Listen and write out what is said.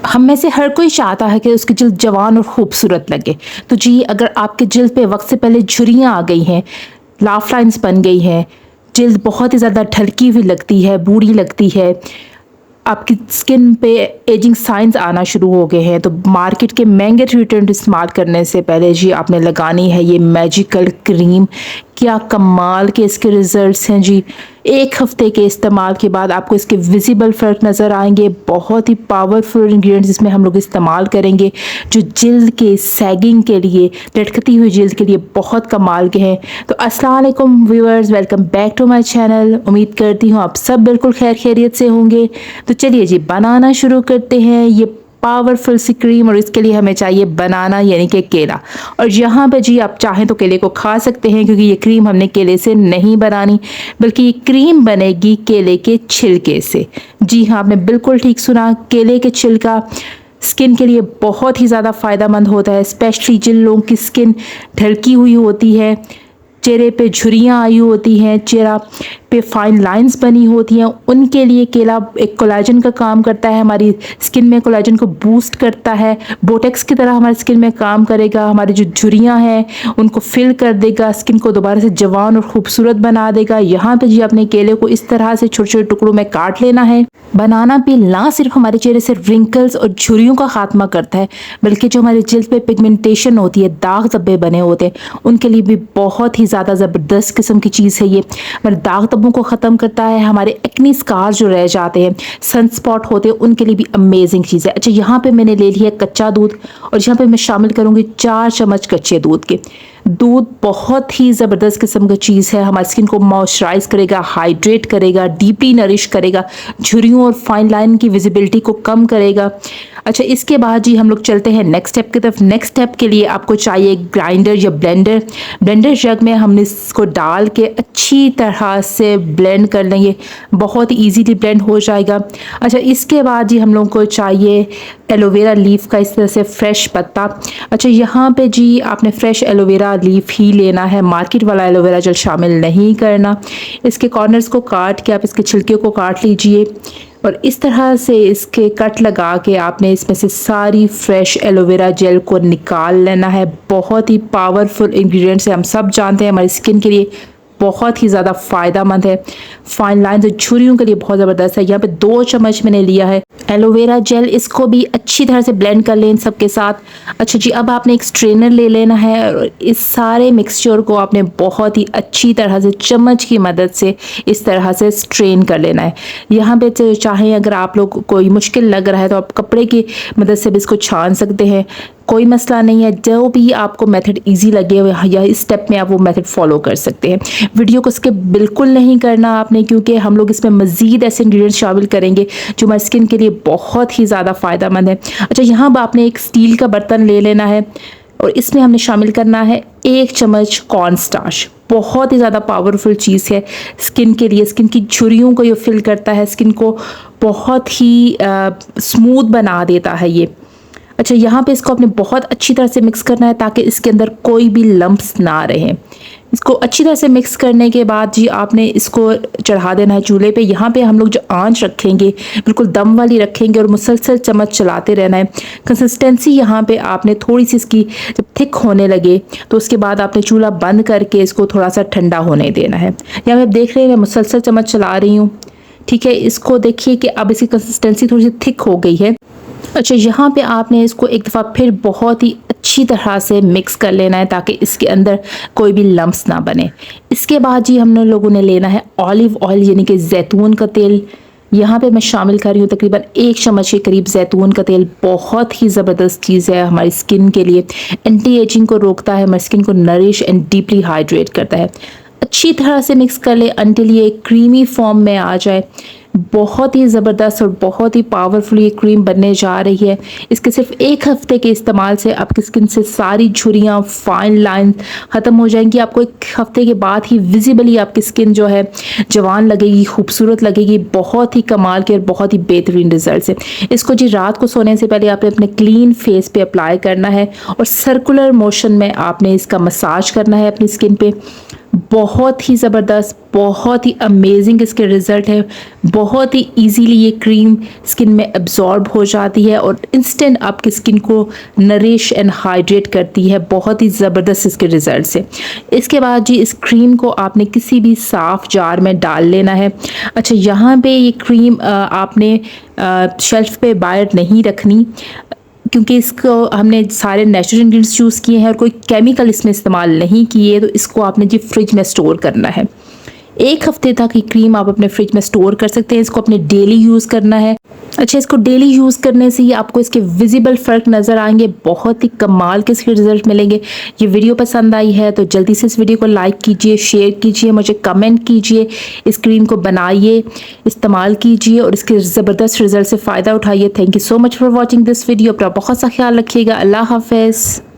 हम में से हर कोई चाहता है कि उसकी जल्द जवान और खूबसूरत लगे। तो जी, अगर आपके जल्द पे वक्त से पहले झुर्रियाँ आ गई हैं, लाफ लाइन्स बन गई हैं, जल्द बहुत ही ज़्यादा ढलकी हुई लगती है, बूढ़ी लगती है, आपकी स्किन पे एजिंग साइंस आना शुरू हो गए हैं, तो मार्केट के महंगे ट्रीटमेंट इस्तेमाल करने से पहले जी आपने लगानी है ये मैजिकल क्रीम। क्या कमाल के इसके रिजल्ट्स हैं जी। 1 हफ्ते के इस्तेमाल के बाद आपको इसके विजिबल फ़र्क नज़र आएंगे। बहुत ही पावरफुल इंग्रेडिएंट्स इसमें हम लोग इस्तेमाल करेंगे जो जिल्द के सैगिंग के लिए, लटकती हुई जिल्द के लिए बहुत कमाल के हैं। तो अस्सलाम वालेकुम viewers, welcome back to my channel. उम्मीद करती हूँ आप सब बिल्कुल खैर खैरियत से होंगे। तो चलिए जी, बनाना शुरू करते हैं ये पावरफुल सी क्रीम। और इसके लिए हमें चाहिए बनाना यानी कि केला। और यहाँ पे जी आप चाहें तो केले को खा सकते हैं, क्योंकि ये क्रीम हमने केले से नहीं बनानी, बल्कि ये क्रीम बनेगी केले के छिलके से। जी हाँ, आपने बिल्कुल ठीक सुना, केले के छिलका स्किन के लिए बहुत ही ज़्यादा फ़ायदेमंद होता है, स्पेशली जिन लोगों की स्किन ढलकी हुई होती है, चेहरे पे झुर्रियाँ आई होती हैं, चेहरा पे फाइन लाइंस बनी होती हैं, उनके लिए केला एक कोलाजन का काम करता है। हमारी स्किन में कोलाजन को बूस्ट करता है, बोटेक्स की तरह हमारी स्किन में काम करेगा। हमारी जो झुर्रियाँ हैं उनको फिल कर देगा, स्किन को दोबारा से जवान और खूबसूरत बना देगा। यहाँ पे जी अपने केले को इस तरह से छोटे छोटे टुकड़ों में काट लेना है। बनाना पील ना सिर्फ हमारे चेहरे से रिंकल्स और झुर्रियों का खात्मा करता है, बल्कि जो हमारे जिल्द पे पिगमेंटेशन होती है, दाग धब्बे बने होते हैं, उनके लिए भी बहुत ही ज़्यादा ज़बरदस्त किस्म की चीज़ है ये। हमारे दाग धब्बों को ख़त्म करता है, हमारे एक्नी स्कार जो रह जाते हैं, सन स्पॉट होते हैं, उनके लिए भी अमेजिंग चीज़ है। अच्छा, यहाँ पे मैंने ले लिया कच्चा दूध और यहाँ पे मैं शामिल करूँगी 4 चम्मच कच्चे दूध के। दूध बहुत ही ज़बरदस्त किस्म का चीज़ है, हमारी स्किन को मॉइस्चराइज करेगा, हाइड्रेट करेगा, डीपली नरिश करेगा, झुर्रियों और फाइन लाइन की विजिबिलिटी को कम करेगा। अच्छा, इसके बाद जी हम लोग चलते हैं नेक्स्ट स्टेप की तरफ। नेक्स्ट स्टेप के लिए आपको चाहिए ग्राइंडर या ब्लेंडर। ब्लेंडर जग में हमने इसको डाल के अच्छी तरह से ब्लेंड कर लेंगे, बहुत ही ईजीली ब्लेंड हो जाएगा। अच्छा, इसके बाद जी हम लोगों को चाहिए एलोवेरा लीफ का इस तरह से फ्रेश पत्ता। अच्छा, यहाँ पे जी आपने फ्रेश एलोवेरा लीफ ही लेना है, मार्केट वाला एलोवेरा जेल शामिल नहीं करना। इसके कॉर्नर्स को काट के आप इसके छिलके को काट लीजिए और इस तरह से इसके कट लगा के आपने इसमें से सारी फ्रेश एलोवेरा जेल को निकाल लेना है। बहुत ही पावरफुल इंग्रेडिएंट्स है, हम सब जानते हैं, हमारी स्किन के लिए बहुत ही ज़्यादा फ़ायदेमंद है, फाइन लाइन्स और झुर्रियों के लिए बहुत ज़बरदस्त है। यहाँ पे 2 चम्मच मैंने लिया है एलोवेरा जेल, इसको भी अच्छी तरह से ब्लेंड कर लें इन सब के साथ। अच्छा जी, अब आपने एक स्ट्रेनर ले लेना है और इस सारे मिक्सचर को आपने बहुत ही अच्छी तरह से चम्मच की मदद से इस तरह से स्ट्रेन कर लेना है। यहाँ पे चाहें अगर आप लोग कोई मुश्किल लग रहा है तो आप कपड़े की मदद से भी इसको छान सकते हैं, कोई मसला नहीं है। जो भी आपको मेथड इजी लगे या इस स्टेप में आप वो मेथड फॉलो कर सकते हैं। वीडियो को स्किप बिल्कुल नहीं करना आपने, क्योंकि हम लोग इसमें मज़ीद ऐसे इंग्रेडिएंट्स शामिल करेंगे जो हमारी स्किन के लिए बहुत ही ज़्यादा फ़ायदेमंद है। अच्छा, यहाँ पर आपने एक स्टील का बर्तन ले लेना है और इसमें हमने शामिल करना है 1 चम्मच कॉर्न स्टार्च। बहुत ही ज़्यादा पावरफुल चीज़ है स्किन के लिए, स्किन की झुर्रियों को ये फिल करता है, स्किन को बहुत ही स्मूथ बना देता है ये। अच्छा, यहाँ पे इसको आपने बहुत अच्छी तरह से मिक्स करना है ताकि इसके अंदर कोई भी लम्प्स ना रहें। इसको अच्छी तरह से मिक्स करने के बाद जी आपने इसको चढ़ा देना है चूल्हे पे। यहाँ पे हम लोग जो आंच रखेंगे बिल्कुल दम वाली रखेंगे और मुसलसल चम्मच चलाते रहना है। कंसिस्टेंसी यहाँ पे आपने थोड़ी सी इसकी जब थिक होने लगे तो उसके बाद आपने चूल्हा बंद करके इसको थोड़ा सा ठंडा होने देना है। यहाँ पे आप देख रहे हैं मैं मुसलसल चम्मच चला रही हूँ, ठीक है। इसको देखिए कि अब इसकी कंसिस्टेंसी थोड़ी सी थिक हो गई है। अच्छा, यहाँ पे आपने इसको एक दफ़ा फिर बहुत ही अच्छी तरह से मिक्स कर लेना है ताकि इसके अंदर कोई भी लम्प्स ना बने। इसके बाद जी हमने लोगों ने लेना है ऑलिव ऑयल यानी कि जैतून का तेल। यहाँ पे मैं शामिल कर रही हूँ तकरीबन 1 चम्मच के करीब जैतून का तेल। बहुत ही ज़बरदस्त चीज़ है हमारी स्किन के लिए, एंटी एजिंग को रोकता है, हमारी स्किन को नरिश एंड डीपली हाइड्रेट करता है। अच्छी तरह से मिक्स कर ले अंटिल ये क्रीमी फॉर्म में आ जाए। बहुत ही ज़बरदस्त और बहुत ही पावरफुल ये क्रीम बनने जा रही है। इसके सिर्फ 1 हफ्ते के इस्तेमाल से आपकी स्किन से सारी झुर्रियाँ, फाइन लाइन ख़त्म हो जाएंगी। आपको 1 हफ्ते के बाद ही विजिबली आपकी स्किन जो है जवान लगेगी, खूबसूरत लगेगी। बहुत ही कमाल के और बहुत ही बेहतरीन रिजल्ट है। इसको जी रात को सोने से पहले आपने अपने क्लीन फेस पे अप्लाई करना है और सर्कुलर मोशन में आपने इसका मसाज करना है अपनी स्किन पे। बहुत ही ज़बरदस्त, बहुत ही अमेजिंग इसके रिज़ल्ट है। बहुत ही इजीली ये क्रीम स्किन में एब्जॉर्ब हो जाती है और इंस्टेंट आपकी स्किन को नरिश एंड हाइड्रेट करती है। बहुत ही ज़बरदस्त इसके रिज़ल्ट है। इसके बाद जी इस क्रीम को आपने किसी भी साफ़ जार में डाल लेना है। अच्छा, यहाँ पे ये क्रीम आपने शेल्फ पे बाहर नहीं रखनी, क्योंकि इसको हमने सारे नेचुरल इंग्रेडिएंट्स यूज़ किए हैं और कोई केमिकल इसमें इस्तेमाल नहीं किए, तो इसको आपने जी फ्रिज में स्टोर करना है। 1 हफ्ते तक ये क्रीम आप अपने फ्रिज में स्टोर कर सकते हैं। इसको अपने डेली यूज़ करना है। अच्छा, इसको डेली यूज़ करने से ही आपको इसके विजिबल फ़र्क नज़र आएंगे। बहुत ही कमाल के इसके रिजल्ट मिलेंगे। ये वीडियो पसंद आई है तो जल्दी से इस वीडियो को लाइक कीजिए, शेयर कीजिए, मुझे कमेंट कीजिए। इस क्रीम को बनाइए, इस्तेमाल कीजिए और इसके ज़बरदस्त रिजल्ट से फ़ायदा उठाइए। Thank you so much for watching this video. अपना बहुत सा ख्याल रखिएगा। अल्लाह हाफ़िज़।